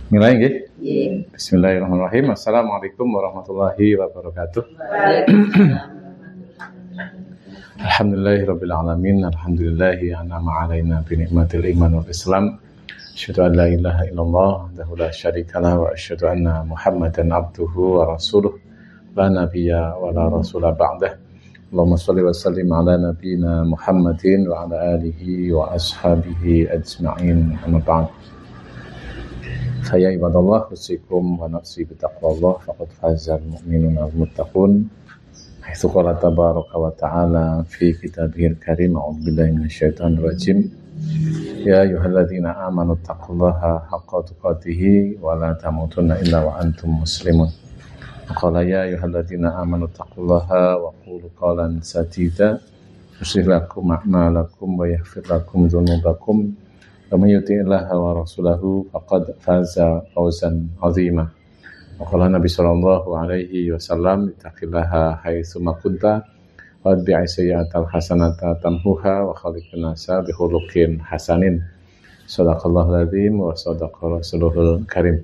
Mulai nggih? Bismillahirrahmanirrahim. Assalamualaikum warahmatullahi wabarakatuh. Alhamdulillahirabbil alamin. Alhamdulillahi an'ama 'alaina bi ni'matil iman wal Islam. Asyhadu an la ilaha illallah wahdahu la syarikalah wa asyhadu anna Muhammadan abduhu wa rasuluh. La nabiyya wa la rasula ba'dah. Allahumma shalli wa sallim ala nabiyyina Muhammadin wa ala alihi wa ashabihi ajma'in. Amma ba'd. Saya ibadallah usikum wa nafsi bitaqwallah faqad fazal mu'minun al-muttaqun. Haitsu qala tabaraka wa ta'ala fi kitabihil karim a'udzu billahi minasyaitonir rajim. Ya ayyuhalladzina amanu taqullaha haqqa tuqatih wa la tamutunna illa wa antum muslimun. Qala ya ayyuhalladzina amanu taqullaha wa qulu qawlan sadida yuslih lakum a'malakum wa yaghfir lakum dzunubakum. Kama yuti'illah wa rasulahu faqad faza fawzan azima. Qala Nabi sallallahu alaihi wasallam ittaqillaha haitsu ma kunta wa atbi'i sayyi'atal hasanata tamhuha wa khaliqin nasa bi khuluqin hasanin. Shadaqallahul azim wa shadaqa rasuluhul karim.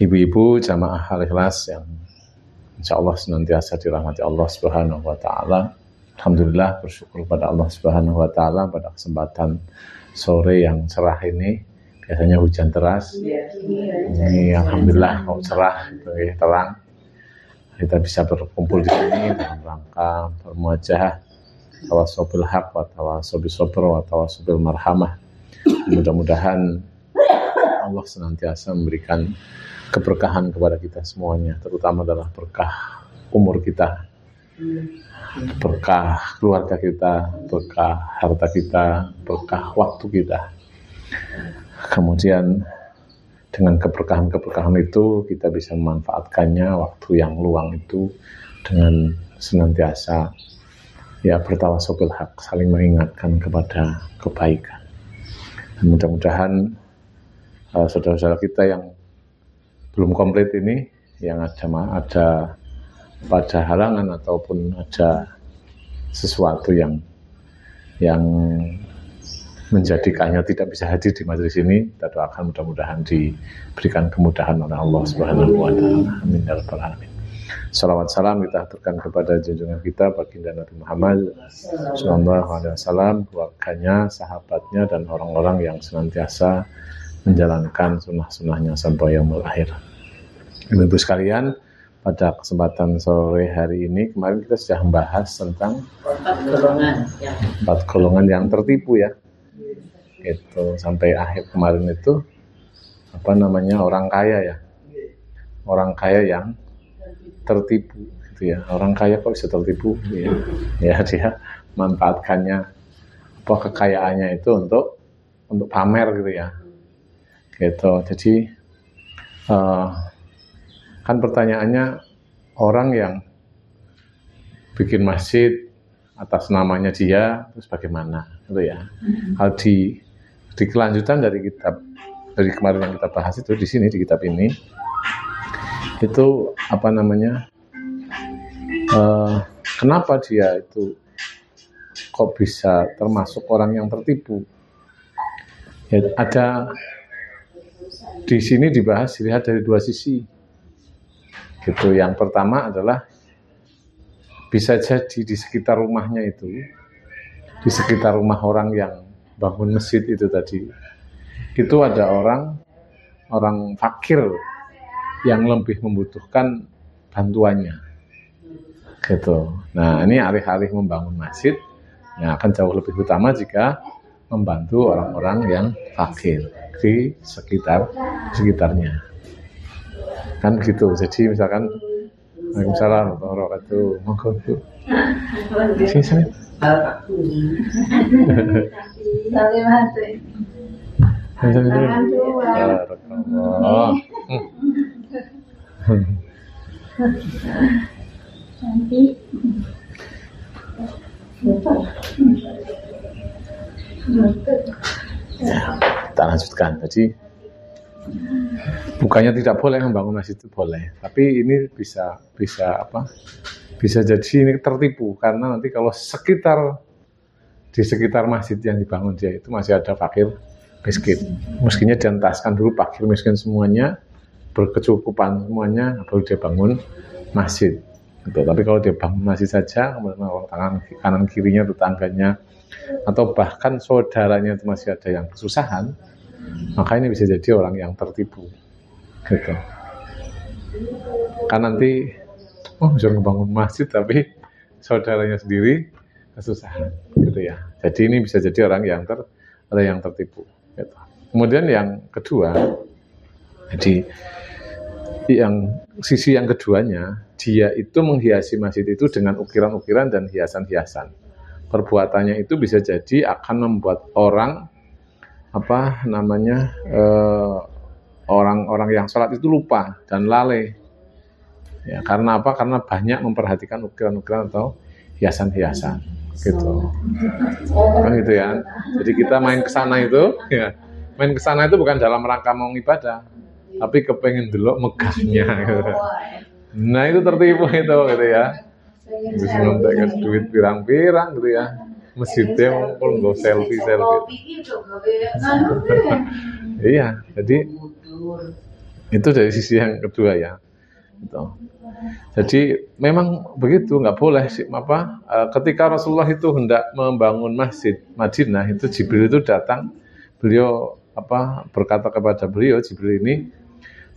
Ibu-ibu jamaah Al-Ikhlas yang insyaallah senantiasa dirahmati Allah Subhanahu wa taala. Alhamdulillah, bersyukur pada Allah Subhanahu wa taala pada kesempatan sore yang cerah ini. Biasanya hujan deras. Ini alhamdulillah mau cerah, terang. Kita bisa berkumpul di sini dalam rangka bermuajahah tawasobil haq wa tawasobil sabr wa tawasobil marhamah. Mudah-mudahan Allah senantiasa memberikan keberkahan kepada kita semuanya, terutama adalah berkah umur kita, berkah keluarga kita, berkah harta kita, berkah waktu kita. Kemudian dengan keberkahan-keberkahan itu kita bisa memanfaatkannya, waktu yang luang itu dengan senantiasa ya bertawasul haq, saling mengingatkan kepada kebaikan. Dan mudah-mudahan saudara-saudara kita yang belum komplit ini, yang ada pada halangan ataupun ada sesuatu yang menjadikannya tidak bisa hadir di majelis ini, kita doakan mudah-mudahan diberikan kemudahan oleh Allah Subhanahu wa taala. Amin ya rabbal alamin. Salawat salam kita aturkan kepada junjungan kita baginda Nabi Muhammad sallallahu alaihi wasallam, keluarganya, sahabatnya dan orang-orang yang senantiasa menjalankan sunnah-sunnahnya sampai yaumul akhir. Ibu-ibu sekalian, pada kesempatan sore hari ini, kemarin kita sudah membahas tentang empat golongan yang tertipu ya. Itu sampai akhir kemarin itu orang kaya ya. Orang kaya yang tertipu gitu ya. Orang kaya kok bisa tertipu ya. Ya dia manfaatkannya kekayaannya itu untuk pamer gitu ya. Gitu. Jadi kan pertanyaannya, orang yang bikin masjid atas namanya dia terus bagaimana gitu ya. Kalau di kelanjutan dari kemarin yang kita bahas itu di sini di kitab ini itu kenapa dia itu kok bisa termasuk orang yang tertipu ya. Ada di sini dibahas dilihat dari dua sisi gitu. Yang pertama adalah bisa jadi di sekitar rumahnya itu, di sekitar rumah orang yang bangun masjid itu tadi, itu ada orang fakir yang lebih membutuhkan bantuannya gitu. Nah ini alih-alih membangun masjid, ya akan jauh lebih utama jika membantu orang-orang yang fakir di sekitarnya. Kan begitu. Jadi misalkan Waalaikumsalam warahmatullahi wabarakatuh. Monggo Bu. Sini. Ya, kita lanjutkan. Jadi bukannya tidak boleh membangun masjid, itu boleh, tapi ini bisa jadi ini tertipu karena nanti kalau di sekitar masjid yang dibangun dia itu masih ada fakir miskin. Miskinnya dientaskan dulu, fakir miskin semuanya berkecukupan semuanya, baru dia bangun masjid. Gitu. Tapi kalau dia bangun masjid saja, kemudian tangan kanan kirinya tetangganya atau bahkan saudaranya itu masih ada yang kesusahan, maka ini bisa jadi orang yang tertipu. Gitu. Kan nanti bisa ngebangun masjid tapi saudaranya sendiri kesusahan, gitu ya. Jadi ini bisa jadi orang yang tertipu. Gitu. Kemudian yang kedua, jadi sisi yang keduanya, dia itu menghiasi masjid itu dengan ukiran-ukiran dan hiasan-hiasan. Perbuatannya itu bisa jadi akan membuat orang orang-orang yang sholat itu lupa dan lalai. Ya, karena apa? Karena banyak memperhatikan ukiran-ukiran atau hiasan-hiasan, gitu. Kan gitu ya. Jadi kita main ke sana itu, ya, main ke sana itu bukan dalam rangka mau ibadah, tapi kepengen delok megahnya. Gitu. Nah itu tertipu itu, gitu ya. Bisa nonton duit pirang-pirang, gitu ya. Masjidnya pun nggak selfie. Iya, jadi itu dari sisi yang kedua ya. Gitu. Jadi memang begitu, nggak boleh sih ketika Rasulullah itu hendak membangun masjid Madinah itu Jibril itu datang, beliau berkata kepada beliau, Jibril ini,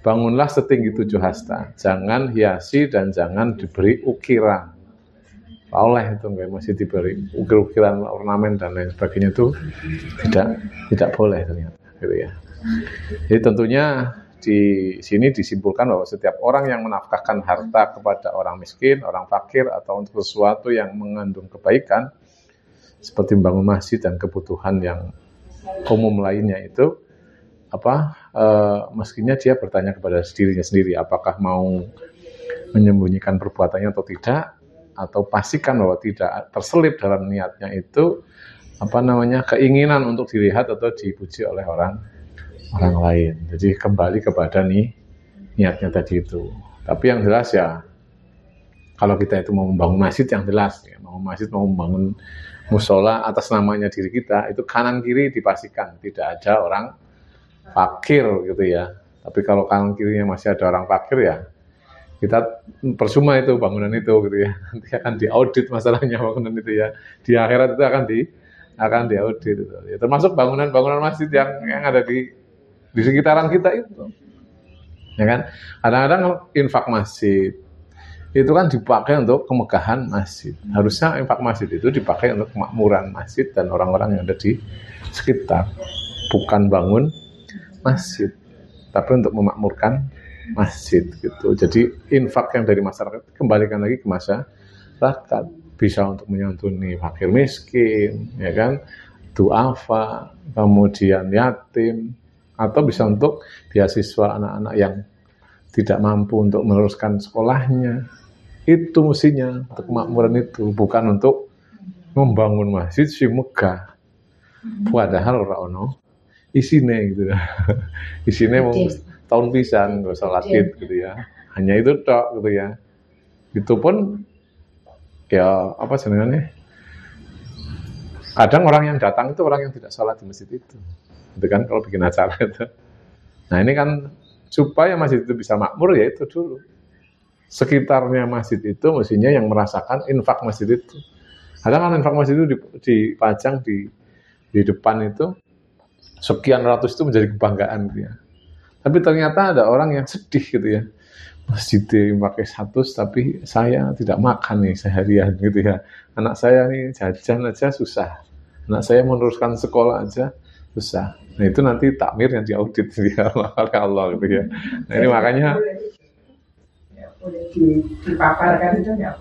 bangunlah setinggi 7 hasta, jangan hiasi dan jangan diberi ukiran. Oleh itu nggak masih diberi ukiran ornamen dan lain sebagainya itu tidak boleh ternyata, gitu ya. Jadi tentunya di sini disimpulkan bahwa setiap orang yang menafkahkan harta kepada orang miskin, orang fakir, atau untuk sesuatu yang mengandung kebaikan seperti membangun masjid dan kebutuhan yang umum lainnya itu mestinya dia bertanya kepada dirinya sendiri apakah mau menyembunyikan perbuatannya atau tidak, atau pastikan bahwa tidak terselip dalam niatnya itu keinginan untuk dilihat atau dipuji oleh orang lain. Jadi kembali kepada niatnya tadi itu. Tapi yang jelas ya, kalau kita itu mau membangun masjid yang jelas ya, mau membangun musola atas namanya diri kita, itu kanan kiri dipastikan tidak ada orang fakir, gitu ya. Tapi kalau kanan kirinya masih ada orang fakir ya, kita percuma itu bangunan itu, gitu ya. Nanti akan diaudit masalahnya bangunan itu ya. Di akhirat itu akan diaudit itu. Ya, termasuk bangunan masjid yang ada di sekitaran kita itu. Ya kan? Kadang-kadang infak masjid itu kan dipakai untuk kemegahan masjid. Harusnya infak masjid itu dipakai untuk kemakmuran masjid dan orang-orang yang ada di sekitar. Bukan bangun masjid, tapi untuk memakmurkan masjid, gitu. Jadi infak yang dari masyarakat kembalikan lagi ke masyarakat, bisa untuk menyantuni fakir miskin, ya kan, duafa, kemudian yatim, atau bisa untuk beasiswa anak-anak yang tidak mampu untuk meneruskan sekolahnya. Itu mestinya untuk kemakmuran itu, bukan untuk membangun masjid si megah. Padahal ora ono isine, gitu. Isine mau tahun pisan nggak salat Id, gitu ya. Hanya itu tok, gitu ya. Itu pun ya sebenarnya kadang orang yang datang itu orang yang tidak salat di masjid itu kan, kalau bikin acara itu. Nah ini kan supaya masjid itu bisa makmur, ya itu dulu sekitarnya masjid itu mestinya yang merasakan infak masjid itu. Kadang kan infak masjid itu dipajang di depan itu sekian ratus, itu menjadi kebanggaan, gitu ya. Tapi ternyata ada orang yang sedih, gitu ya. Masjid pakai 100 tapi saya tidak makan nih seharian, gitu ya. Anak saya nih jajan aja susah. Anak saya meneruskan sekolah aja susah. Nah itu nanti takmir yang diaudit ya oleh Allah, gitu ya. Nah ini makanya dipaparkan itu ya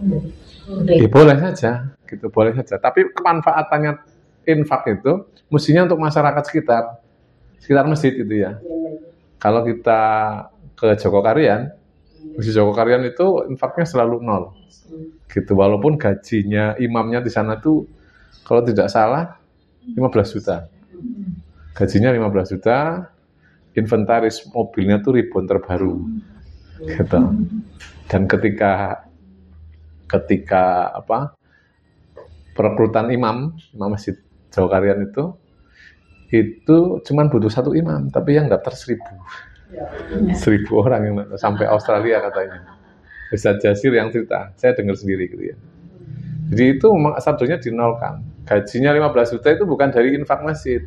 boleh saja, gitu, boleh saja. Tapi kemanfaatannya infak itu mestinya untuk masyarakat sekitar masjid, gitu ya. Kalau kita ke Jogokarian, Masjid Jogokarian itu infaknya selalu 0, gitu. Walaupun gajinya imamnya di sana tuh kalau tidak salah 15 juta. Gajinya 15 juta, inventaris mobilnya tuh ribuan terbaru, gitu. Dan ketika perekrutan imam Masjid Jogokarian itu itu cuman butuh 1 imam, tapi yang daftar 1.000 orang yang sampai Australia katanya. Ustaz Jasir yang cerita, saya dengar sendiri gitu ya. Jadi itu memang saldonya dinolkan. Gajinya 15 juta itu bukan dari infak masjid,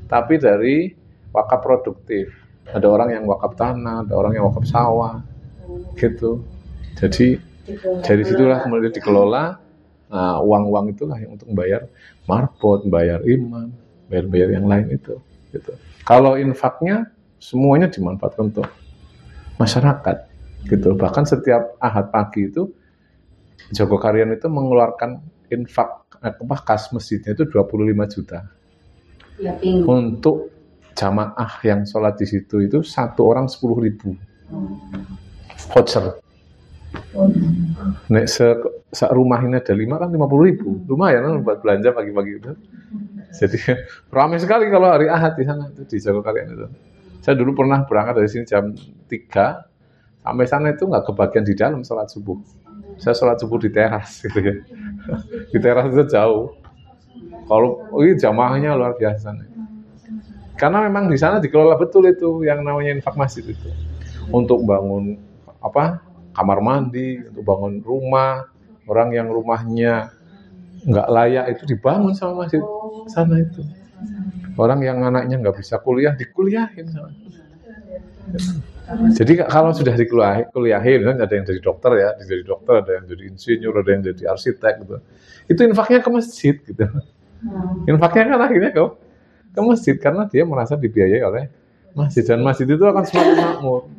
tapi dari wakaf produktif. Ada orang yang wakaf tanah, ada orang yang wakaf sawah, gitu. Jadi dari situlah kemudian dikelola. Nah, uang-uang itulah yang untuk membayar marbot, bayar imam, bayar yang lain itu. Gitu. Kalau infaknya semuanya dimanfaatkan untuk masyarakat, gitu. Bahkan setiap Ahad pagi itu Jogokarian itu mengeluarkan infak kas masjidnya itu 25 juta. Ya, untuk jamaah yang sholat di situ itu 1 orang 10.000 voucher. Nek rumah ini ada 5 kan 50.000. Lumayan kan buat belanja pagi-pagi itu. Jadi ramai sekali kalau hari Ahad di sana itu di Jogokarian itu. Saya dulu pernah berangkat dari sini jam 3 sampai sana itu nggak kebagian di dalam sholat subuh. Saya sholat subuh di teras gitu ya. Di teras itu jauh. Kalau jamaahnya luar biasa nih. Karena memang di sana dikelola betul itu yang namanya infak masjid itu. Untuk bangun kamar mandi, untuk bangun rumah, orang yang rumahnya nggak layak itu dibangun sama masjid sana itu. Orang yang anaknya nggak bisa kuliah dikuliahin sama. Jadi kalau sudah dikuliahin, misalnya ada yang jadi dokter ya, ada yang jadi insinyur, ada yang jadi arsitek gitu. Itu infaknya ke masjid gitu. Infaknya kan akhirnya ke masjid karena dia merasa dibiayai oleh masjid dan masjid itu akan semakin makmur.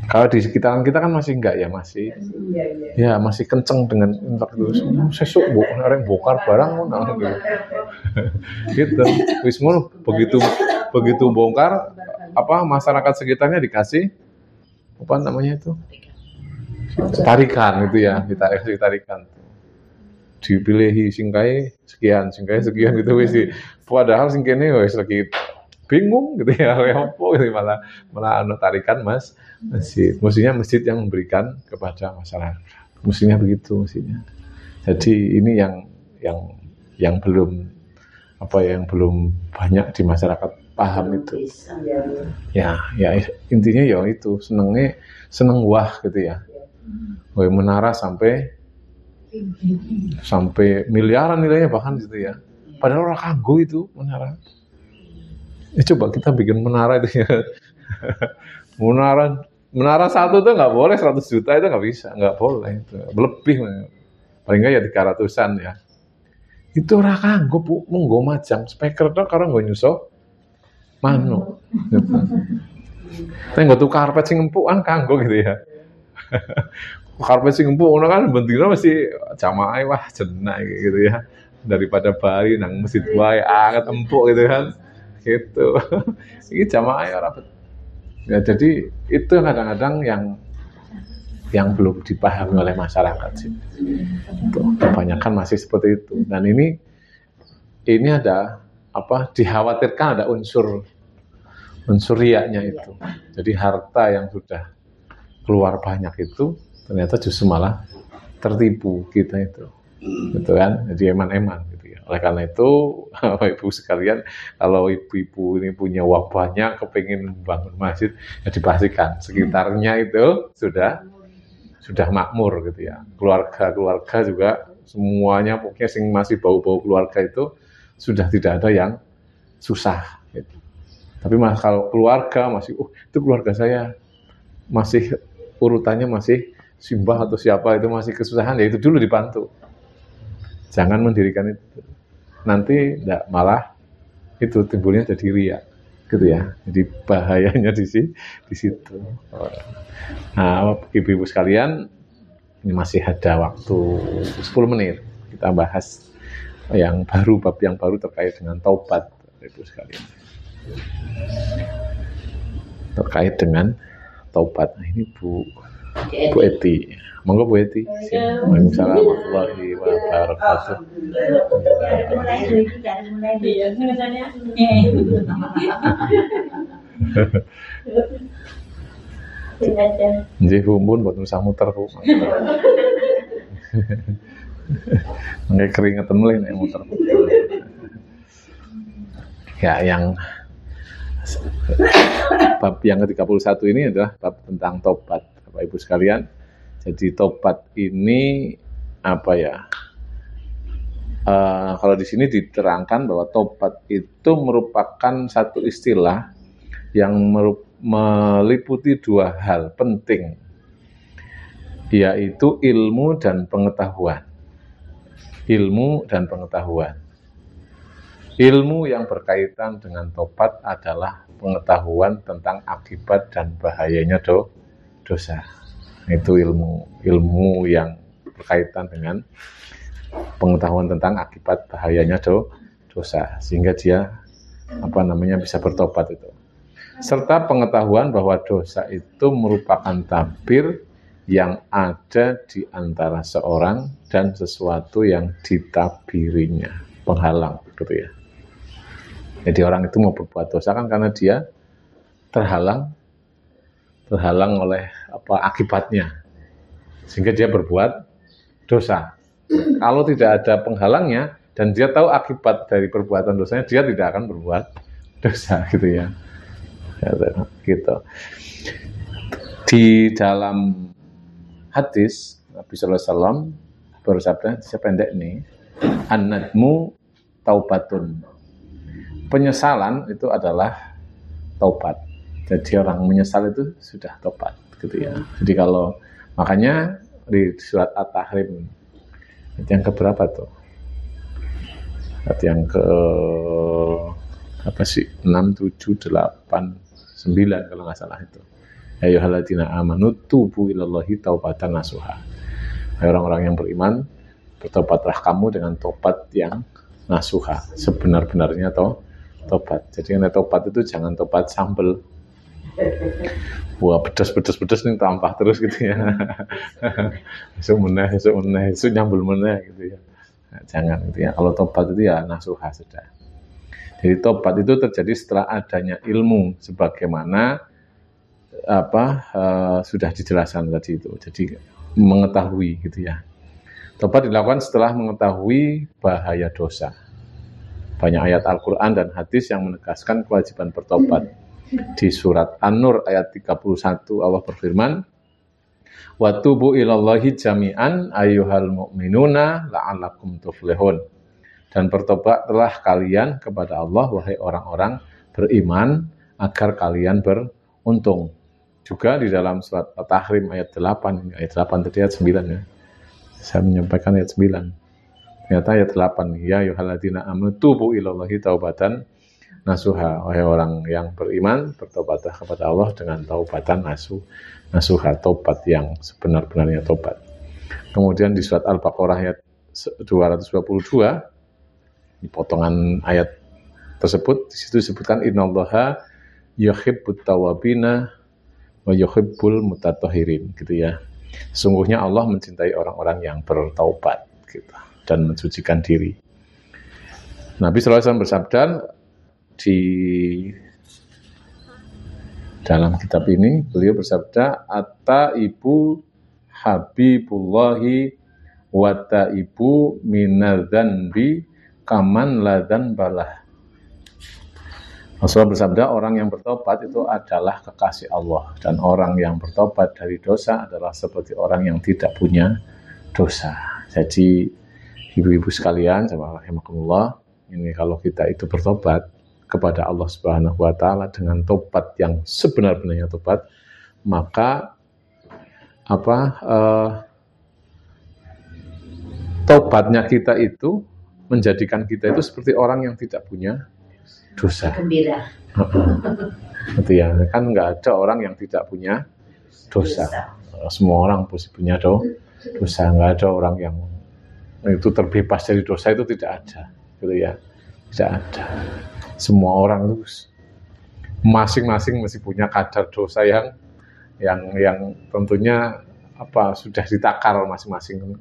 Kalau di sekitaran kita kan masih enggak ya, masih kenceng dengan infak itu. Sesuk orang bongkar barang gitu. Wis ngono begitu bongkar masyarakat sekitarnya dikasih tarikan itu ya, ditarikan. Dipilih singkai sekian gitu wis. Padahal sing kene wis lagi bingung gitu ya, opo gitu malah tarikan masjid. Mestinya masjid yang memberikan kepada masyarakat. Mestinya begitu mestinya. Jadi ini yang belum yang belum banyak di masyarakat paham itu. Ya intinya ya itu seneng wah gitu ya. Menara sampai miliaran nilainya bahkan gitu ya. Padahal orang kanggo itu menara. Coba kita bikin menara itu ya. Menara satu tuh nggak boleh 100 juta itu nggak bisa, nggak boleh itu lebih paling nggak ya 300-an ya. Itu orang kanggo monggo majang speaker tuh karena nggak nyusul mano. Gitu. Tapi nggak tuh karpet sing empuk kan kanggo gitu ya. Karpet sing empuk ono kan bentuknya masih jamaah wah jenah gitu ya. Daripada bayi nang masjid wae anget empuk gitu kan. Gitu. Ini jamaah rapat. Ya, jadi itu kadang-kadang yang belum dipahami oleh masyarakat sih. Kebanyakan masih seperti itu. Dan ini ada dikhawatirkan ada unsur riaknya itu. Jadi harta yang sudah keluar banyak itu ternyata justru malah tertipu kita itu. Gitu kan? Jadi eman-eman gitu ya. Oleh karena itu, Bapak Ibu sekalian, kalau ibu-ibu ini punya uang banyak, kepingin membangun masjid, ya dipastikan sekitarnya itu sudah makmur gitu ya. Keluarga juga semuanya pokoknya sing masih bau-bau keluarga itu sudah tidak ada yang susah gitu. Tapi kalau keluarga masih itu keluarga saya masih urutannya masih simbah atau siapa itu masih kesusahan, ya itu dulu dibantu. Jangan mendirikan itu. Nanti enggak malah itu timbulnya jadi riya gitu ya. Jadi bahayanya di situ. Nah, ibu-ibu sekalian, ini masih ada waktu 10 menit. Kita bahas bab yang baru terkait dengan taubat, ibu sekalian. Terkait dengan taubat. Nah, ini Bu Eti. Monggo Bu Eti. Waalaikumsalam warahmatullahi wabarakatuh. Nggih Bu pun mboten usah muter Bu. Nggih keringetan mulih nek muter. Ya, yang bab yang ke-31 ini adalah bab tentang tobat, Bapak Ibu sekalian. Jadi tobat ini apa ya? Kalau di sini diterangkan bahwa tobat itu merupakan satu istilah yang meliputi dua hal penting, yaitu ilmu dan pengetahuan. Ilmu dan pengetahuan. Ilmu yang berkaitan dengan tobat adalah pengetahuan tentang akibat dan bahayanya dosa. Itu ilmu yang berkaitan dengan pengetahuan tentang akibat bahayanya dosa, sehingga dia bisa bertobat itu. Serta pengetahuan bahwa dosa itu merupakan tabir yang ada di antara seorang dan sesuatu yang ditabirinya, penghalang gitu ya. Jadi orang itu mau berbuat dosa kan karena dia terhalang oleh akibatnya, sehingga dia berbuat dosa. Kalau tidak ada penghalangnya dan dia tahu akibat dari perbuatan dosanya, dia tidak akan berbuat dosa gitu ya. Gitu. Di dalam hadis Nabi sallallahu alaihi wasallam bersabda, sependek nih, an-nadmu taubatun. Penyesalan itu adalah taubat. Jadi orang menyesal itu sudah taubat gitu ya. Jadi kalau makanya di surat At-Tahrim yang keberapa tuh? Yang ke 6, 7, 8, 9 kalau nggak salah itu. Ya ayyuhalladzina amanu tubu ilallahi taubatan nasuha. Orang-orang yang beriman, bertobatlah kamu dengan tobat yang nasuha, sebenar-benarnya tobat. Jadi yang tobat itu jangan tobat sambel. Wah, pedes nih tambah terus gitu ya. Esuk nyambel meneh gitu ya. Nah, jangan gitu ya. Kalau tobat itu ya nasuha sudah. Jadi tobat itu terjadi setelah adanya ilmu, sebagaimana sudah dijelaskan tadi itu. Jadi mengetahui gitu ya. Tobat dilakukan setelah mengetahui bahaya dosa. Banyak ayat Al-Quran dan hadis yang menegaskan kewajiban bertobat. Di surat An-Nur ayat 31 Allah berfirman, wa tubu ilallahi jami'an ayyuhal mu'minuna la'allakum tuflihun. Dan bertobatlah kalian kepada Allah, wahai orang-orang beriman, agar kalian beruntung. Juga di dalam surat At-Tahrim ayat 8, ayat 8 tadi ayat 9 ya. Saya menyampaikan ayat 9. Ternyata ayat 8, ya ayyuhalladzina amanu tubu ilallahi taubatan nasuha. Wahai orang yang beriman, bertobatlah kepada Allah dengan taubatan nasuha, tobat yang sebenar-benarnya tobat. Kemudian di surat Al-Baqarah ayat 222, di potongan ayat tersebut, di situ disebutkan innallaha yuhibbut tawwabina wa yuhibbul mutatahhirin gitu ya. Sungguhnya Allah mencintai orang-orang yang bertaubat gitu dan mensucikan diri. Nabi sallallahu alaihi wasallam bersabda di dalam kitab ini, beliau bersabda, at-taibu habibullahi wa taibu minadzanbi kaman ladzan balah. Rasulullah bersabda, orang yang bertobat itu adalah kekasih Allah, dan orang yang bertobat dari dosa adalah seperti orang yang tidak punya dosa. Jadi ibu-ibu sekalian, rahimakumullah, ini kalau kita itu bertobat kepada Allah Subhanahu wa taala dengan tobat yang sebenar-benarnya tobat, maka tobatnya kita itu menjadikan kita itu seperti orang yang tidak punya dosa. Gembira. Gitu ya, kan nggak ada orang yang tidak punya dosa. Semua orang pasti punya dosa, nggak ada orang yang itu terbebas dari dosa, itu tidak ada, gitu ya, tidak ada. Semua orang itu masing-masing masih punya kadar dosa yang tentunya sudah ditakar masing-masing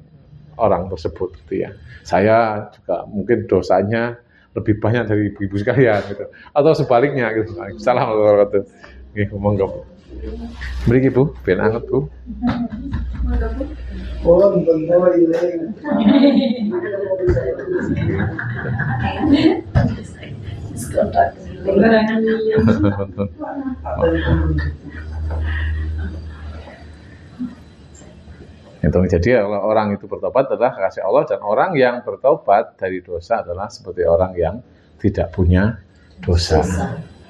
orang tersebut, gitu ya. Saya juga mungkin dosanya lebih banyak dari ibu-ibu sekalian, gitu, atau sebaliknya, gitu. Assalamualaikum warahmatullahi wabarakatuh. Monggo. Mriki Bu, ben anget Bu. Itu jadi kalau orang itu bertobat adalah kasih Allah, dan orang yang bertobat dari dosa adalah seperti orang yang tidak punya dosa.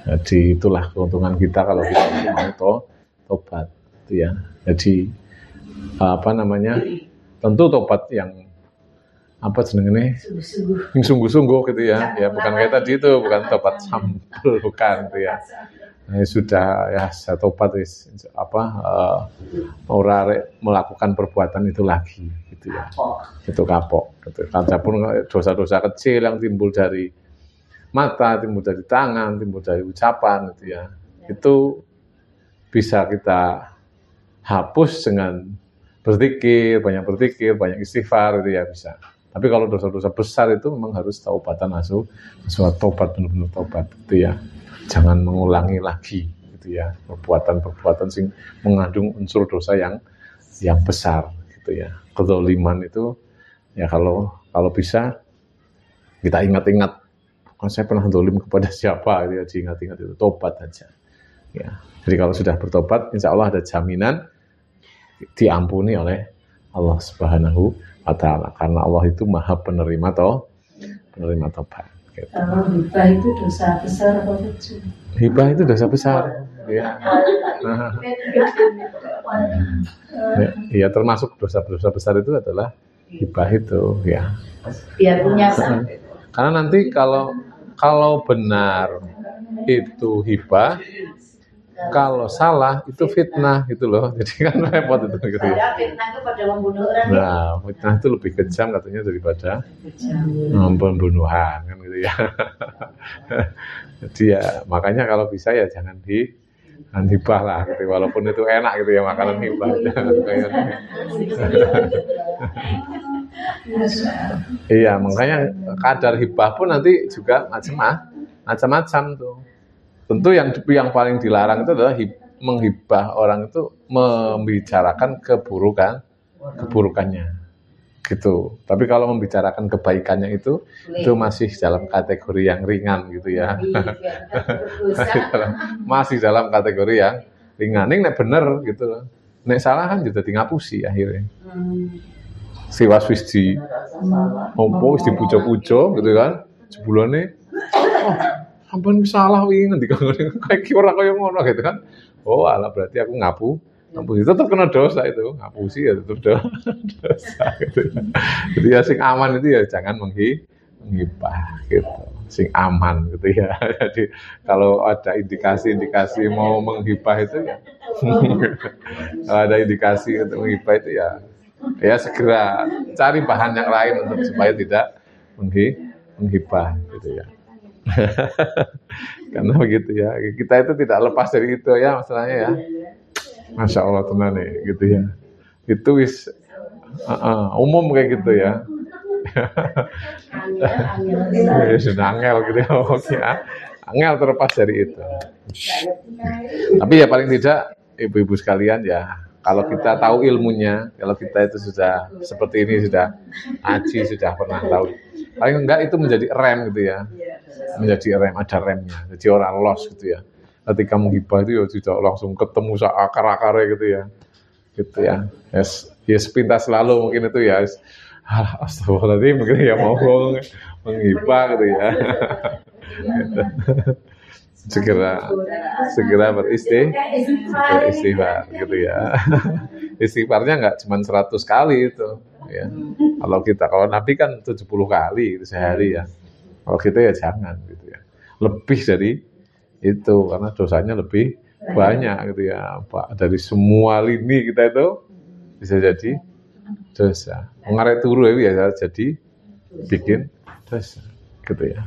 Jadi itulah keuntungan kita kalau kita mau tobat, itu ya. Jadi tentu tobat yang sungguh-sungguh gitu ya. Ya bukan kayak tadi itu, bukan tobat sampel, bukan itu ya. Sudah ya saya tobat melakukan perbuatan itu lagi gitu ya. Itu kapok gitu. Pun dosa-dosa kecil yang timbul dari mata, timbul dari tangan, timbul dari ucapan gitu ya. Itu bisa kita hapus dengan banyak istighfar gitu ya, bisa. Tapi kalau dosa-dosa besar itu memang harus taubatan langsung tobat, benar-benar tobat gitu ya. Jangan mengulangi lagi gitu ya, perbuatan sing mengandung unsur dosa yang besar gitu ya. Kezaliman itu ya kalau bisa kita ingat-ingat, saya pernah zalim kepada siapa gitu ya, diingat-ingat itu, tobat aja ya. Jadi kalau sudah bertobat, insya Allah ada jaminan diampuni oleh Allah Subhanahu wa Ta'ala, karena Allah itu Maha penerima tobat. Gitu. Kalau hibah itu dosa besar atau kecil? Hibah itu dosa besar, ya. Iya, termasuk dosa-dosa besar itu adalah hibah itu, ya. Biar punya. Karena nanti kalau benar itu hibah, kalau salah itu fitnah gitu loh. Jadi kan repot itu gitu ya. Fitnah itu pada membunuh orang. Nah, fitnah itu lebih kejam katanya daripada pembunuhan kan gitu ya. Jadi ya makanya kalau bisa ya jangan hibah lah gitu. Walaupun itu enak gitu ya makanan hibah. Iya, makanya kadar hibah pun nanti juga macam-macam tuh. Tentu yang paling dilarang itu adalah menghibah orang itu membicarakan keburukannya gitu. Tapi kalau membicarakan kebaikannya itu masih dalam kategori yang ringan gitu ya. Masih dalam kategori yang ringan. Nek bener gitu. Nek salah kan juga ngapusi akhirnya. Siwas wis dipujo-pujo gitu kan. Sebulane ampun salah wingi ngendi kayak ora kaya ngono gitu kan. Oh, alah berarti aku ngapusi tetap kena dosa itu. Ngapusi ya tetap dosa gitu. Jadi ya sing aman itu ya jangan menghibah gitu. Sing aman gitu ya. Jadi kalau ada indikasi mau menghibah itu ya kalau ada indikasi untuk menghibah itu ya segera cari bahan yang lain untuk supaya tidak menghibah gitu ya. Karena begitu ya, kita itu tidak lepas dari itu ya masalahnya ya. Masya Allah tenan nih gitu ya. Itu umum kayak gitu ya. Sudah angel gitu ya, oke angel terlepas dari itu. Tapi ya paling tidak ibu-ibu sekalian ya, kalau kita tahu ilmunya, kalau kita itu sudah seperti ini, sudah aji, sudah pernah tahu, paling enggak itu menjadi rem gitu ya. Menjadi rem, ada remnya. Jadi orang lost gitu ya. Ketika menghibah itu ya tidak langsung ketemu akar-akarnya gitu ya. Gitu ya. Ya sepintas selalu mungkin itu ya. Astagfirullahaladzim mungkin ya mau menghibah gitu ya. segera beristighfar gitu ya. Istighfarnya enggak cuma 100 kali itu ya. Kalau Nabi kan 70 kali itu sehari ya. Kalau kita ya jangan gitu ya. Lebih dari itu karena dosanya lebih banyak gitu ya. Pak, dari semua lini kita itu bisa jadi dosa. Mengaret turu ya jadi bikin dosa gitu ya.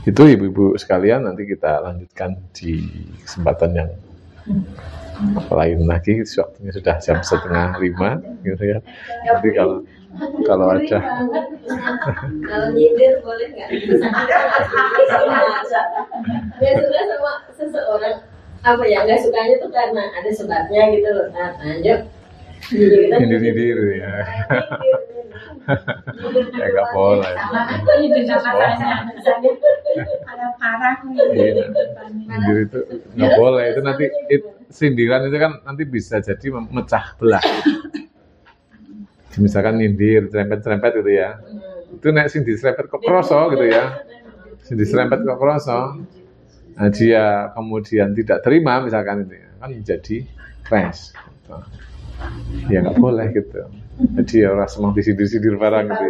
Itu ibu-ibu sekalian, nanti kita lanjutkan di kesempatan yang lain lagi. Waktunya sudah jam 4:30 gitu ya. Jadi kalau ada kalau nyindir boleh nggak? Dia suka sama seseorang nggak sukanya tuh karena ada sebabnya gitu loh. Nah lanjut nyindir ya. Ya nggak boleh. Ini di sana ada parang. Iya. Nyindir itu nggak boleh. Itu nanti sindiran itu kan nanti bisa jadi memecah belah. Misalkan nyindir, serempet-serempet gitu ya. Itu nek sing diserempet kok kroso gitu ya. Sing diserempet kok kroso. Nah, dia kemudian tidak terima misalkan itu ya, kan jadi crash. Gitu. Ya nggak boleh gitu. Jadi ya orang semua disindir-sindir barang gitu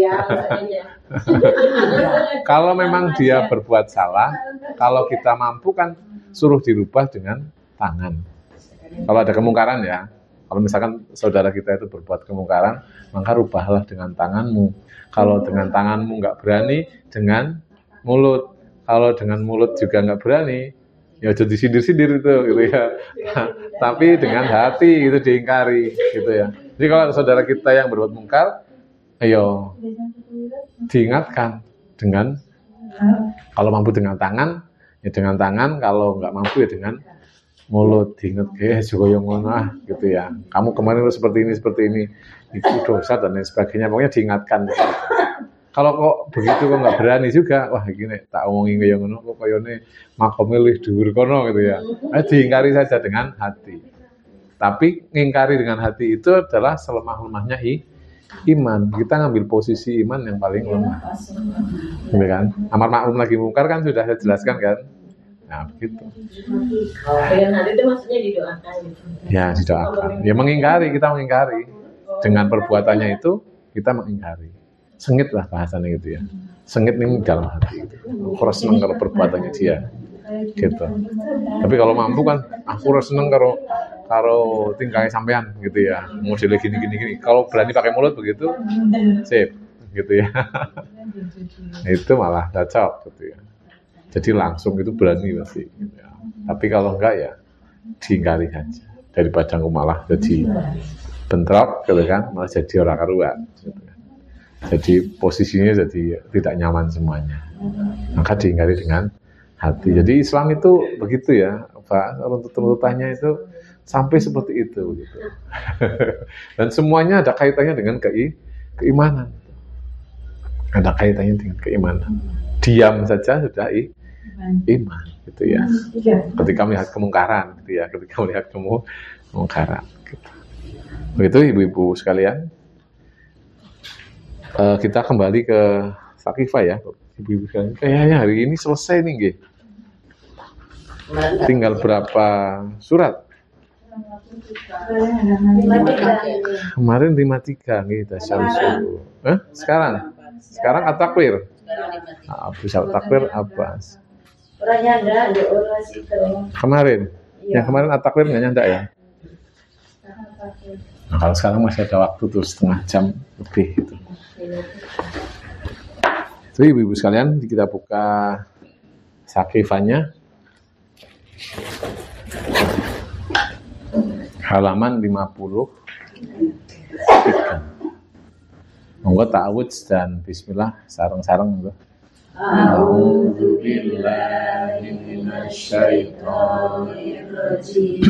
ya. Kalau memang dia berbuat salah, kalau kita mampu kan suruh dirubah dengan tangan. Kalau ada kemungkaran ya, kalau misalkan saudara kita itu berbuat kemungkaran, maka rubahlah dengan tanganmu. Kalau dengan tanganmu nggak berani, dengan mulut. Kalau dengan mulut juga nggak berani, ya jadi sindir-sindir itu, gitu ya. Tapi dengan hati itu diingkari, gitu ya. Jadi kalau saudara kita yang berbuat mungkar, ayo diingatkan dengan, kalau mampu dengan tangan, ya dengan tangan. Kalau nggak mampu ya dengan mulut, diingat, juga yang mana, gitu ya. Kamu kemarin seperti ini, itu dosa dan lain sebagainya. Pokoknya diingatkan. Kalau kok begitu kok nggak berani juga, wah gini tak omongin kayak ngono, kok kayaknya makomnya lebih dhuwur kono gitu ya. Diingkari saja dengan hati. Tapi ngingkari dengan hati itu adalah selemah-lemahnya iman. Kita ngambil posisi iman yang paling lemah, gitu kan? Amar ma'ruf nahi mungkar kan sudah saya jelaskan kan. Nah begitu. Dengan hati itu maksudnya didoakan gitu. Ya didoakan. Ya mengingkari, kita mengingkari dengan perbuatannya itu kita mengingkari. Sengit lah bahasanya gitu ya. Sengit ini dalam hati. Aku seneng kalau perbuatannya dia, gitu. Tapi kalau mampu kan, aku seneng kalau tingkahnya sampean gitu ya. Modelnya gini. Kalau berani pakai mulut begitu, sip, gitu ya. Itu malah cocok gitu ya. Jadi langsung itu berani pasti. Gitu ya. Tapi kalau enggak ya diingkari saja. Daripada malah jadi bentrok, gitu kan, malah jadi orang karuan. Gitu. Jadi posisinya jadi tidak nyaman semuanya. Maka diingkari dengan hati. Jadi Islam itu begitu ya, Pak. Runtutannya itu sampai seperti itu gitu. Dan semuanya ada kaitannya dengan keimanan. Ada kaitannya dengan keimanan. Diam saja sudah iman gitu ya. Ketika melihat kemungkaran gitu ya, ketika melihat kemungkaran gitu. Begitu ibu-ibu sekalian. Kita kembali ke Sakifah ya, ibu-ibu sekalian. Kayaknya hari ini selesai nih, nggih. Tinggal berapa surat? Kemarin 53 nggih, tasyamsu. Sekarang at-takwir. Bisa at-takwir apa? Orangnya enggak, orang situ. Kemarin. Yang kemarin at-takwir enggak nyanda ya? Nah, kalau sekarang masih ada waktu tuh setengah jam lebih itu. Itu ibu-ibu sekalian, kita buka Sakifahnya halaman 50. Monggo ta'awudz dan bismillah sareng-sareng. A'udzu billahi minasyaitonir rajim.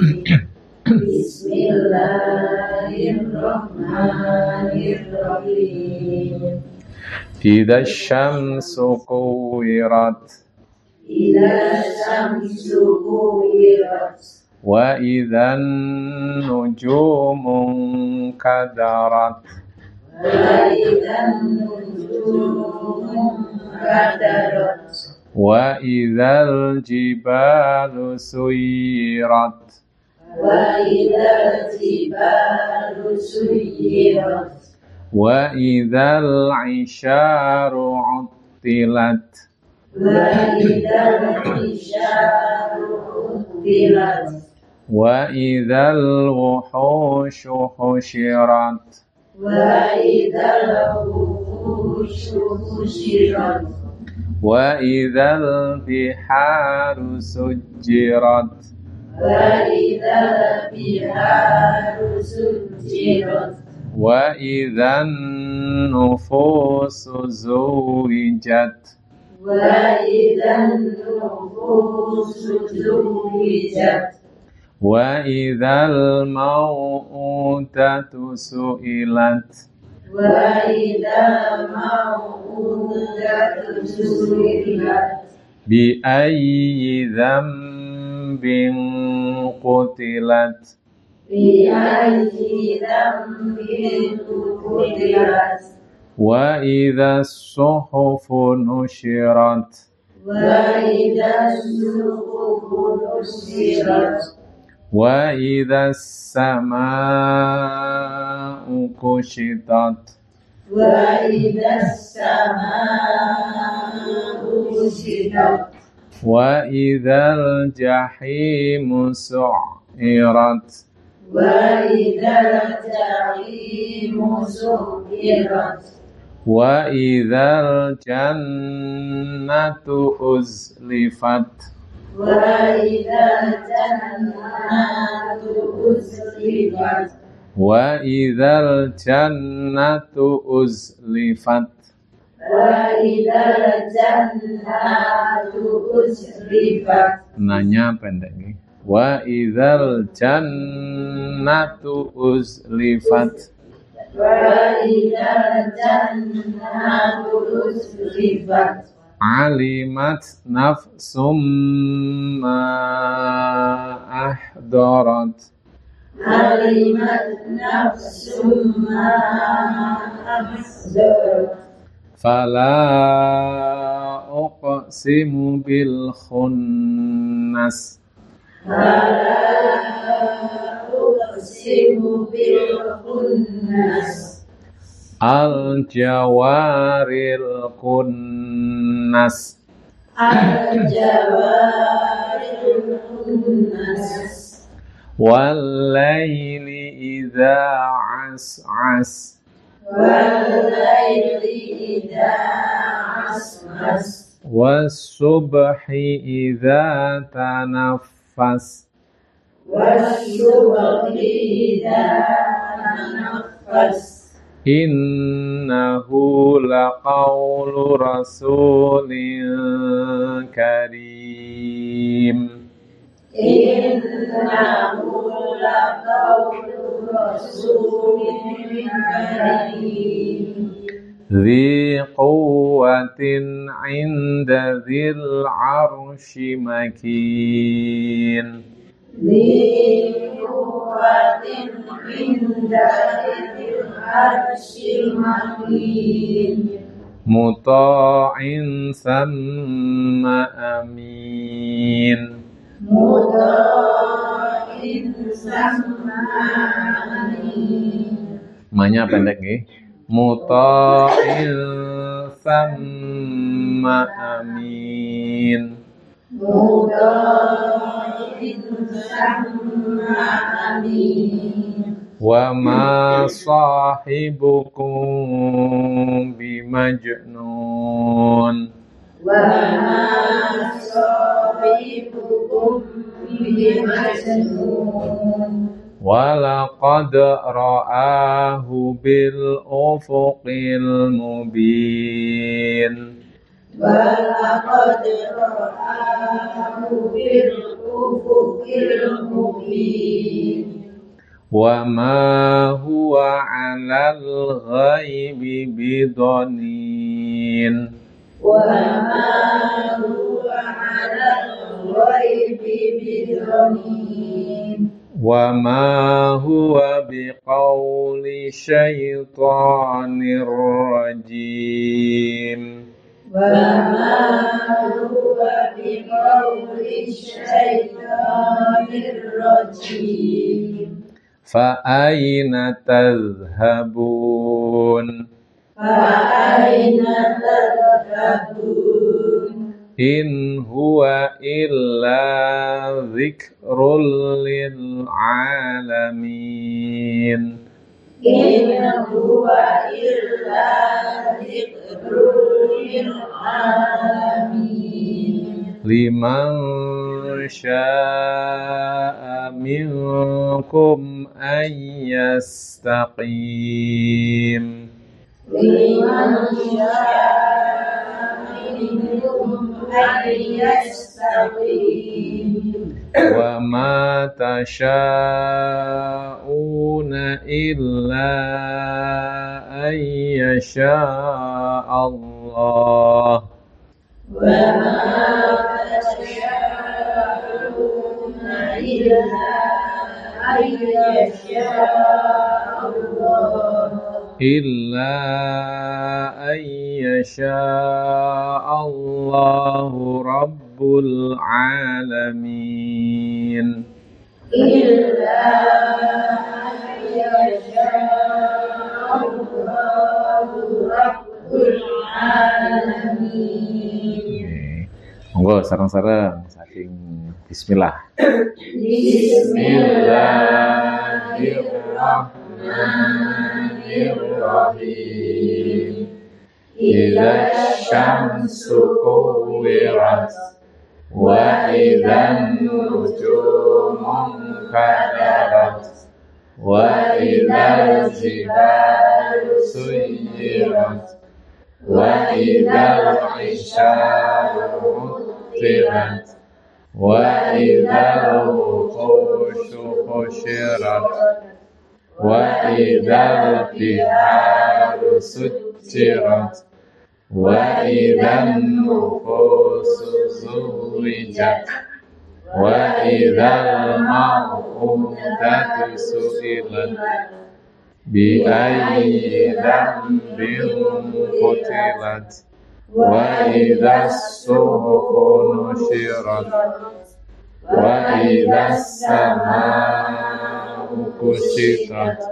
Bismillahirrahmanirrahim. Idza syamsu kuwirat. Wa idzan nujumu kadarat. Wa idzal jibalu suyirat. Wa idzal isyaru uttilat. Wa idzal wuhushu husyirat. Wa idzal biharu sujjirat. Wa idzan nufusu zuwijat. Wa idzal mau'udatu su'ilat. وإذا الموءودة سئلت بأي ذنب قتلت بأي ذنب قتلت وإذا الصحف نشرت وإذا الصحف نشرت وإذا السماء كشطت وإذا السماء كشطت وإذا الجحيم سعرت وإذا الجحيم سعرت وإذا الجنة أزلفت وإذا الجنة أزلفت وإذا الجنة أزلفت وإذا الجنة أزلفت. Nanya pendek nih. Wa idzal jannatu uzlifat وإذا الجنة أزلفت alimat nafsum ma ahdarat علمت نفس ما أحضرت fala uqsimu bil khunnas فلا أقسم بالخنس al jawaril kunnas الجوار الكنس wal laili idza as'as والليل إذا عسعس was subhi idza tanaffas والصبح إذا تنفس innahu laqawlu rasulin karim إنه لقول رسول كريم ذي قوة عند ذي العرش مكين ذي قوة عند ذي العرش مكين مطاع ثم أمين مطاع ثم أمين Manya pendek nih. Muta'in thamma amin. مطاع ثم أمين Wa ma sahibukum bimajnun. وما صاحبكم بمجنون Walaqad ra'ahu bil ufuqil mubin. ولقد رآه بالأفق المبين Wa ma huwa 'alal ghaibi bidanin. وما هو على الغيب بضنين Wa ma huwa biqauli syaitanir rajim. وما هو بقول الشيطان الرجيم Fa aina tadhhabun. فأين تذهبون In huwa illa dzikrul lil alamin. إن هو إلا ذكر للعالمين Liman syaa minkum ayyastaqim. لمن شاء منكم أن يستقيم wa ma tasha'una illa an yasha Allah illa an yasha Allahu Rabbul Alamin Monggo sareng-sareng saking bismillah. Bismillahirrahmanirrahim. Idza syamsu kuwirat wa idzan nujumu kadarat wa idzal jibalu suyirat wa idzal isyaru utirat wa idzal wuqushu husyirat wa idzal biharu sujirat wa idzan nufusu zuwijat wa idzal mau'udatu su'ilat bi ayyi dhanbin qutilat wa idzas suhufu nushirat wa idzas samaa'u kushitat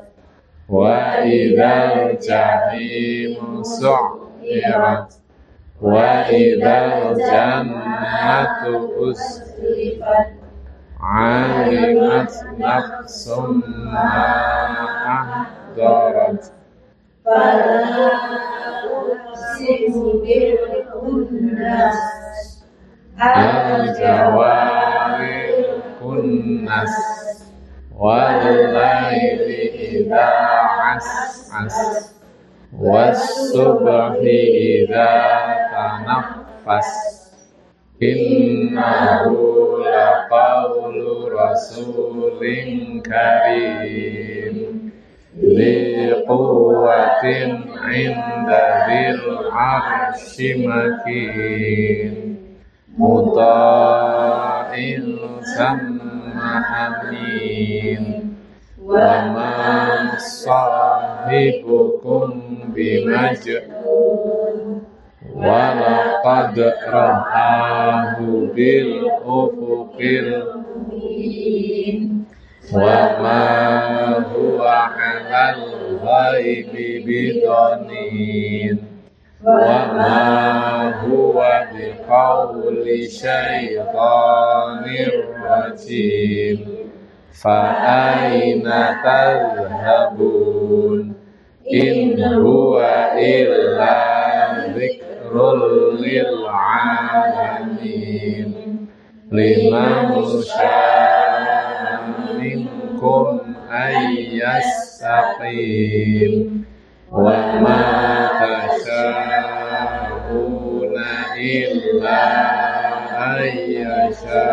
wa idzal jahimu su'irat wa idzal jannatu uzlifat alimat nafsum ma ahdarat fala uqsimu bil khunnas al-jawaril kunnas wal laili idza as'as was-subhi idza tanaffas innahu laqawlu rasulin karim dzi quwwatin 'inda dzil 'arsy makin muta'in samma amin wa ma sahibukum bimajnun wa laqad ra'ahu bil ufuqil mubin wa ma huwa 'alal ghaibi bidanin wa ma huwa biqawli syaitanir rajim fa aina tadhhabun in huwa illa dzikrul lil alamin liman syaa'a minkum ayyastaqim wa ma tasha'una illa ayyasha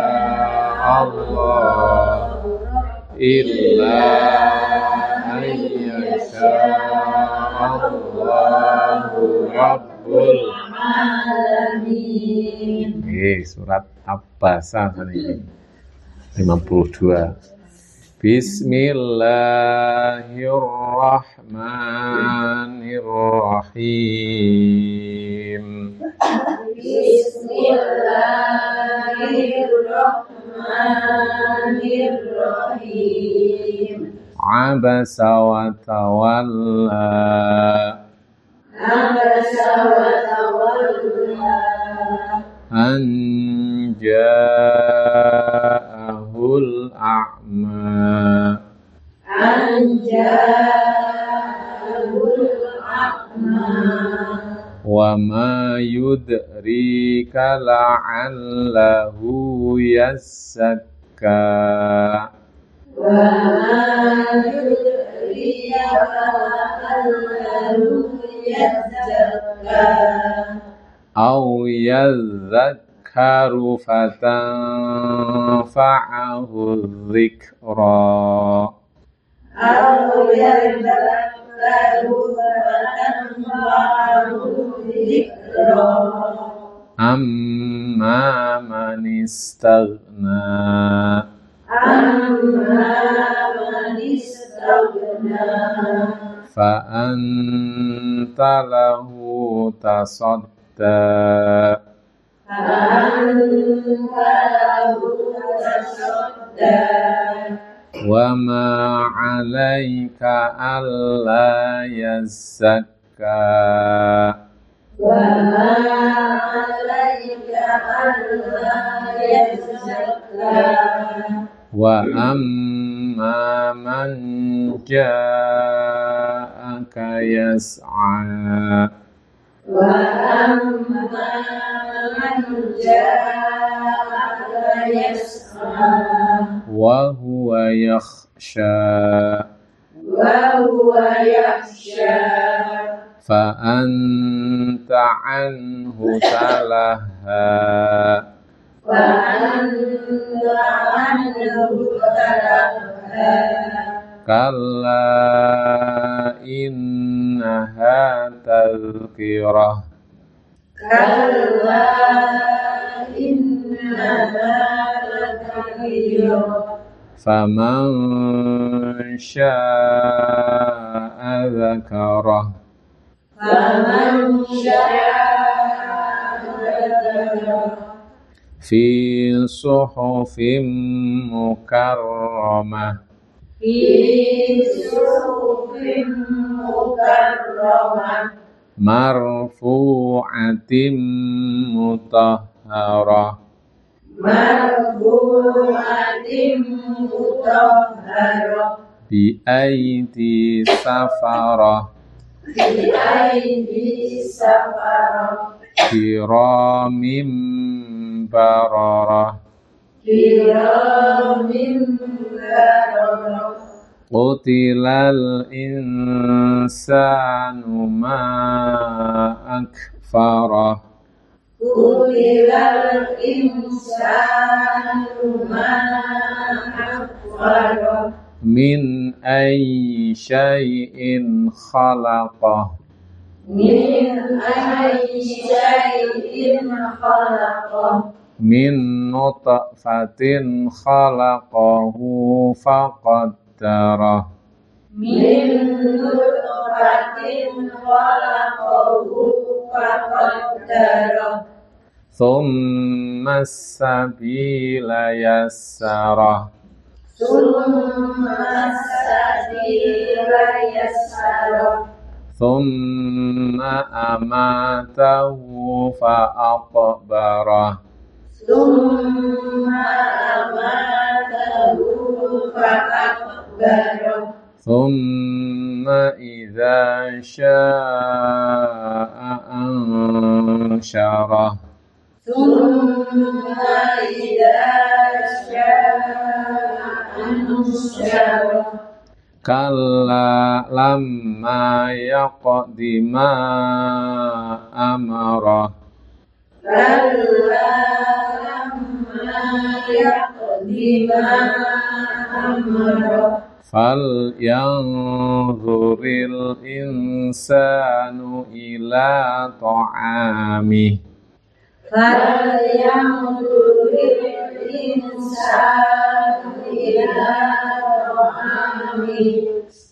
Allah illa ayyasha Allahu Rabbul Alamin. Surat Abasa ini 52. Bismillahirrahmanirrahim. Bismillahirrahmanirrahim. Abasa wa tawalla. Abasa wa tawalla. An ja'ahul a'ma. An ja'ahul a'ma. Wa ma yudrika la'allahu yazzakka. Wa ma yudrika la'allahu yazzakka. Aw yazzakka yadhakkaru fatanfa'ahu dzikra أو يذكر فتنفعه الذكرى amma man istaghna أما من استغنى fa anta lahu tasadda فأنت له تصدى wa ma 'alaika alla yazakka وما عليك ألا يزكى wa amma man ja'aka yas'a وأما من جاءك يسعى wa huwa yakhsha وهو يخشى fa anta anhu talaha فأنت عنه تلهى kalla innaha tadhkirah كلا إنها تذكرة faman syaa'a dzakarah فمن شاء ذكره fi suhufin mukarramah في صحف مكرمة marfu'atin mutahharah مرفوعة مطهرة bi aidi safarah بأيدي سفرة kiramin bararah كرام بررة qutilal insanu ma akfarah قتل الإنسان ما أكفره min ayyi syai'in khalaqah من أي شيء خلقه min nutfatin khalaqahu faqaddarah من نطفة خلقه فقدره thumma as-sabila yassarah ثم السبيل يسره thumma amatahu fa'aqbarah ثم أماته فأكبره thumma idza syaa'a ansyarah ثم إذا شاء أنشره kalla lamma yaqdi ma amarah كلا لما يقض ما أمره fal yanzuril insanu ila ta'amih فلينظر الإنسان إلى طعامه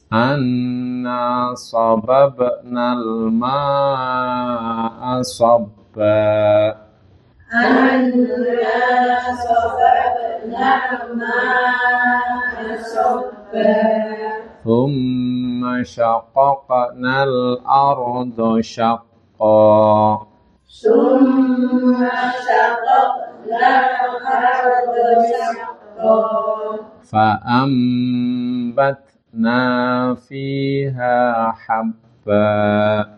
anna sababnal ma'a sabba أنا صببنا الماء صبا thumma shaqaqnal arda shaqqa ثم شققنا الأرض شقا fa'ambatna fiha habba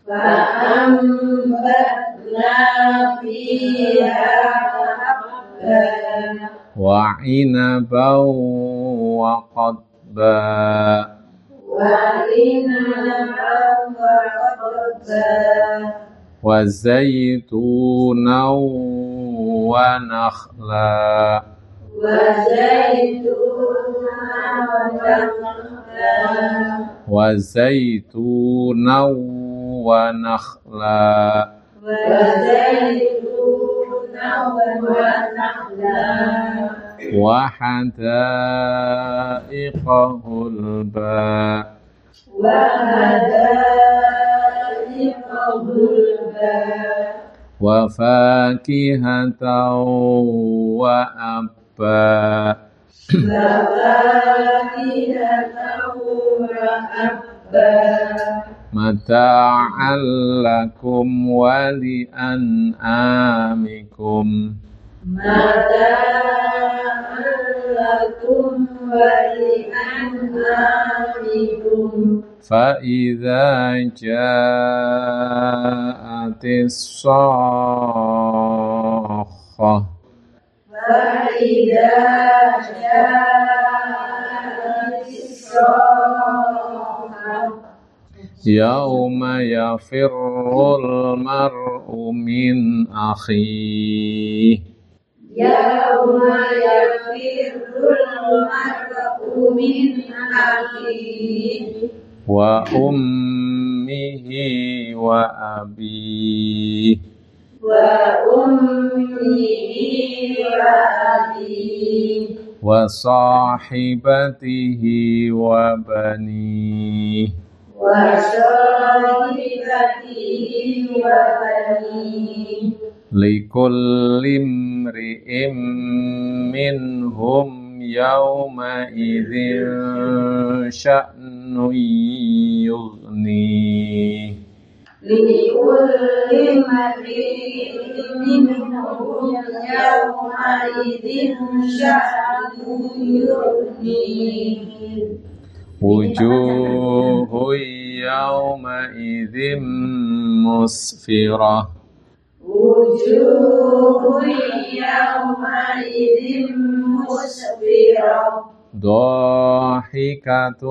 فأنبتنا فيها حبا wa 'inaban wa qadba وعنبا وقضبا وزيتونا ونخلا وزيتونا ونخلا وحدائق غلبا وفاكهة وأبا متاعا لكم ولأنعامكم فإذا جاءت الصاخة يوم يفر المرء من أخيه وأمه وأبيه وصاحبته وبنيه لكل امرئ منهم يومئذ شأن يغنيه وجوه يومئذ مسفرة ضاحكة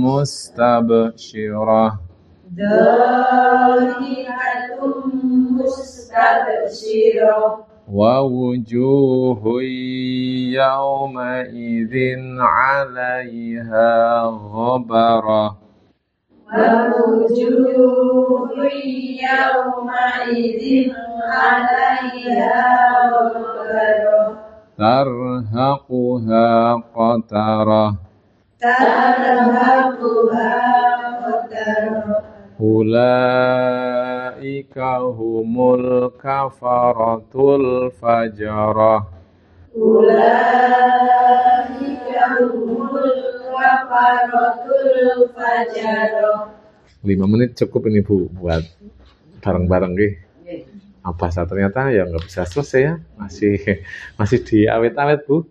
مستبشرة ووجوه يومئذ عليها غبرة ترهقها قترة أولئك هم الكفرة الفجرة 5 menit cukup ini Bu buat bareng-bareng nih. Apa ternyata ya nggak bisa selesai ya, masih diawet-awet Bu.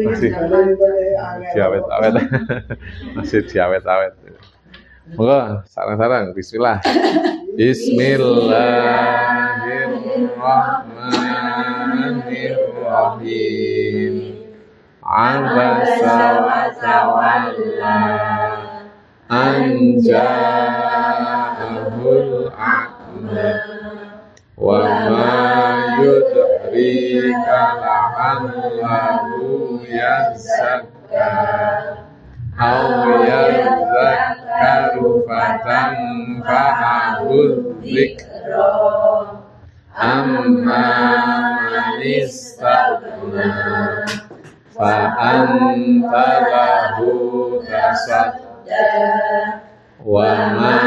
masih diawet-awet. Masih diawet-awet. Moga sarang-sarang bismillah. Bismillahirrahmanirrahim. Abasa wa tawalla an ja'ahul a'ma wa ma yudrika la'allahu yazakka aw yadhakkaru fatanfa'ahud dzikra amma man istaghna fa'anta lahu tasadda wa ma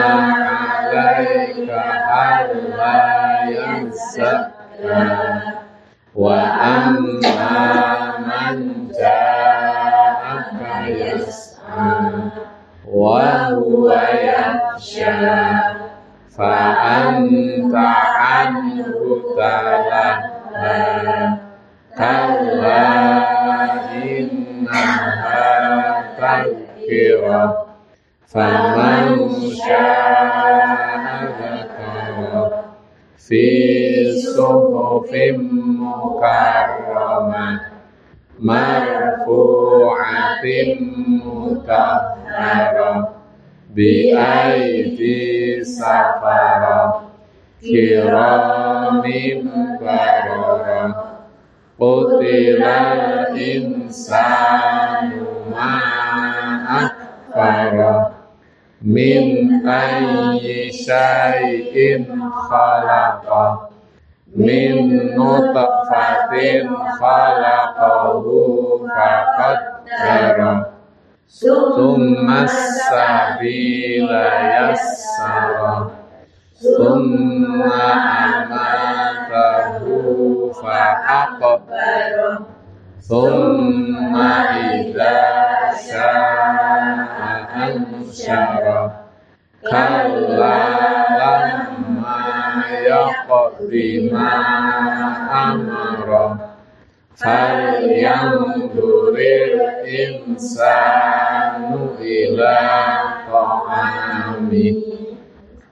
'alaika alla yazakka wa amma man ja'aka yas'a wa huwa yakhsha fa'anta 'anhu talaha kalla innaha tadhkirah faman syaa'a dzakara fi suhufin mukarramah marfu'atin mutahharah bi aydin safara kiramin barara qutilal insanu ma akfara min ayyi syai'in khalaqa min nutfatin khalaqahu faqaddara summa sabila yassara summa amatahu faqabbara summa idza sya'a ansyara kalla lamma yaqdi ma amara falyanzuril insanu ila ta'ami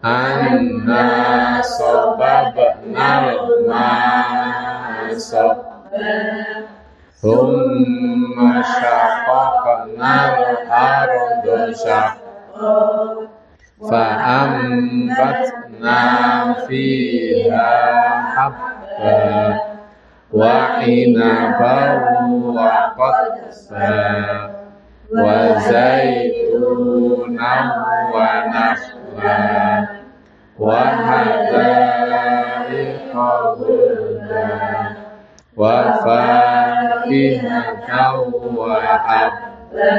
anna sababnal ma'a sabba thumma syaqaqnal arda syaqqa fa'ambatna fiha habba wa inaban wa qadba wa zaitunan wa nakhla wa hadaiqa ghulba wa fakihatan wa habba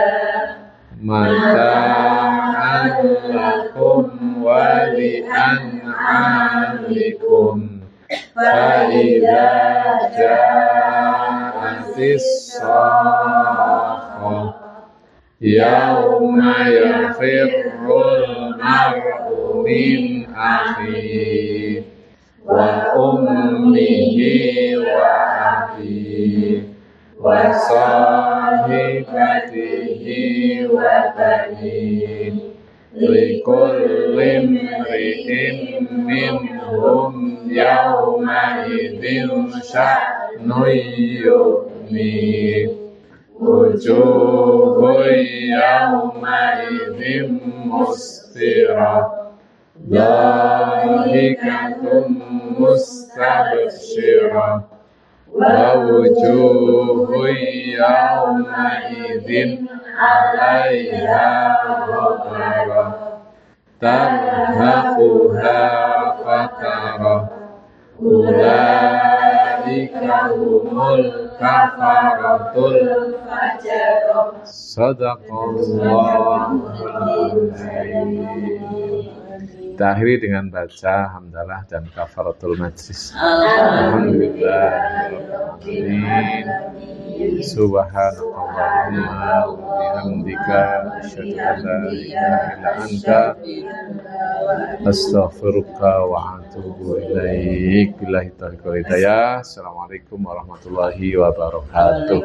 mata'an lakum wa li'an'amikum fa'idha ja'atis sakhah yawma yafirrul mar'u min akhihi wa ummihi wa abihi wa sahibatihi wa banihi likulli imri'in minhum yawma idzin sya'nun yughnihi wujuhun yawma idzin musfirah dhahikatun mustabshirah wa wujuhun yawma idzin 'alaiha ghabarah tarhaquha qatarah ulaika humul kafaratul fajarah sadaqallahul azim. Kita akhiri dengan baca hamdalah dan kafaratul majlis. Alhamdulillahirabbil alamin. Subhanakallahumma wa bihamdika asyhadu an la ilaha illa anta astaghfiruka wa atubu ilaik. Billahi taufiq wal hidayah. Assalamualaikum warahmatullahi wabarakatuh.